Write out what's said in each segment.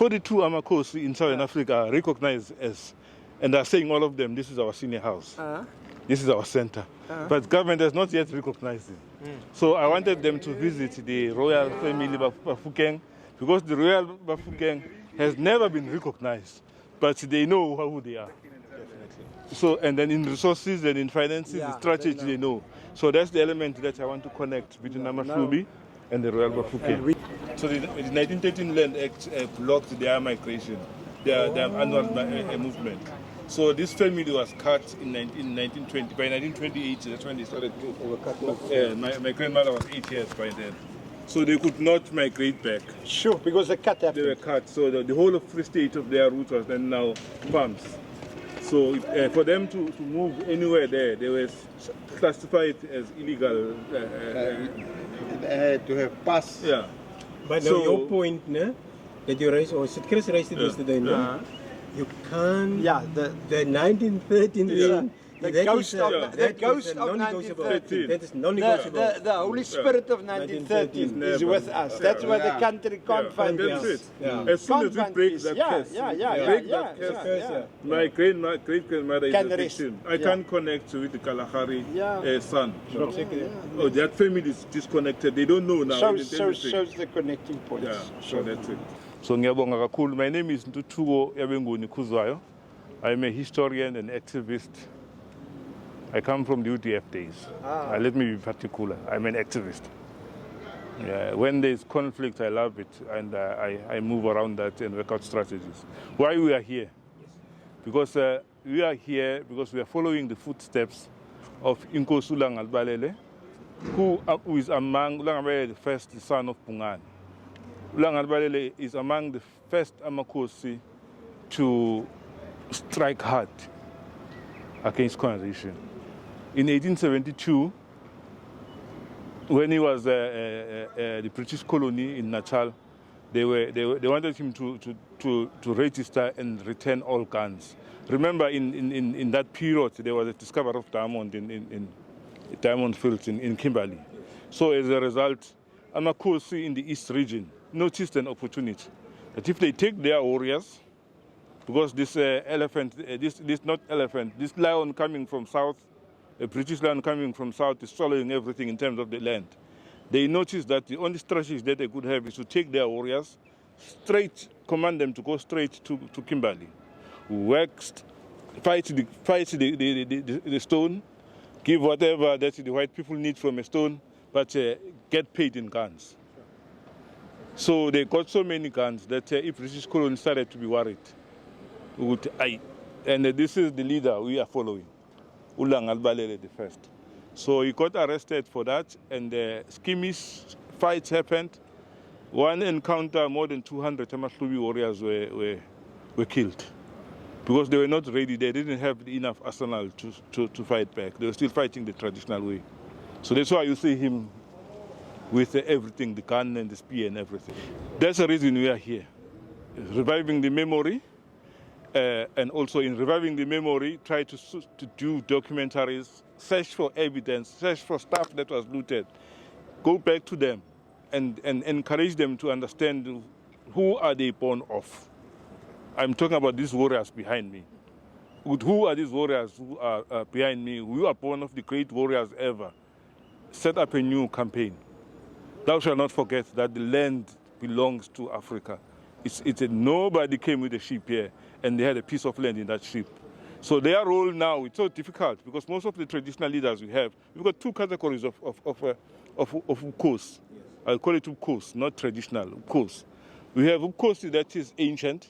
42 Amakosi in Southern Africa are recognized as, and are saying all of them, this is our senior house. This is our center. But government has not yet recognized it. So I wanted them to visit the royal family Bafokeng, because the royal Bafokeng has never been recognized, but they know who they are. So, and then in resources and in finances, the strategy they know. So that's the element that I want to connect between Amahlubi and the royal Bafokeng. So the 1913 Land Act blocked their migration, their annual movement. So this family was cut in 1920. By 1928, that's when they started to. My grandmother was 8 years by then. So they could not migrate back. Sure, because the cut happened. They were cut. So the whole of Free State of their route was then now farms. So for them to move anywhere there, they were classified as illegal. To have pass. Yeah. But now your point, no, that you raised, or Chris raised it yesterday, no? You can't. Yeah, the 1913 thing. The ghost of 1913. That is non-negotiable. The Holy Spirit of 1913 is with us. That's why the country can't find peace. As soon as we break that curse, my great-grandmother is a victim. I can't connect with the Kalahari son. Oh, that family is disconnected. They don't know now. Shows the connecting points. Yeah, so that's it. So ngiyabonga kakhulu. My name is Ntuthuko Yabenguni Khuzwayo. I'm a historian and activist. I come from the UDF days. Let me be particular. I'm an activist. When there's conflict, I love it, and I move around that and work out strategies. Why we are here? Because we are here because we are following the footsteps of Inkosi Ulang Albalele, who is among the first son of Pungan. Ulang Albalele is among the first Amakosi to strike hard against colonization. In 1872, when he was the British colony in Natal, they wanted him to register and return all guns. Remember, in that period, there was a discovery of diamond in diamond fields in Kimberley. So as a result, Amakosi in the East region noticed an opportunity that if they take their warriors, because this lion coming from south, a British lion coming from south is swallowing everything in terms of the land. They noticed that the only strategy that they could have is to take their warriors straight, command them to go straight to Kimberley, fight the stone, give whatever that the white people need from a stone, but get paid in guns. So they got so many guns that if British colony started to be worried, and this is the leader we are following. Ulang Albalele the first. So he got arrested for that, and skirmish fights happened. One encounter, more than 200 Amahlubi warriors were killed because they were not ready. They didn't have enough arsenal to fight back. They were still fighting the traditional way. So that's why you see him with everything, the gun and the spear and everything. That's the reason we are here, reviving the memory. And also in reviving the memory, try to do documentaries, search for evidence, search for stuff that was looted, go back to them and encourage them to understand who are they born of. I'm talking about these warriors behind me. Who are these warriors who are behind me? We are born of the great warriors ever. Set up a new campaign. Thou shalt not forget that the land belongs to Africa. Nobody came with a ship here, and they had a piece of land in that ship. So their role now, it's so difficult because most of the traditional leaders we've got two categories of Ukos. I'll call it Ukos, not traditional, Ukos. We have Ukos that is ancient,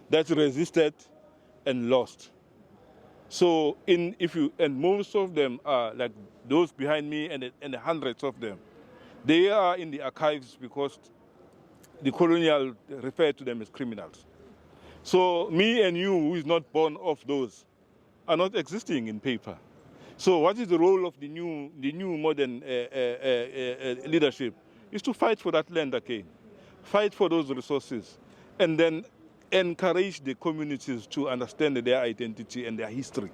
that resisted and lost. So most of them are like those behind me and hundreds of them. They are in the archives because the colonial referred to them as criminals. So me and you, who is not born of those, are not existing in paper. So what is the role of the new modern leadership? Is to fight for that land again, fight for those resources, and then encourage the communities to understand their identity and their history.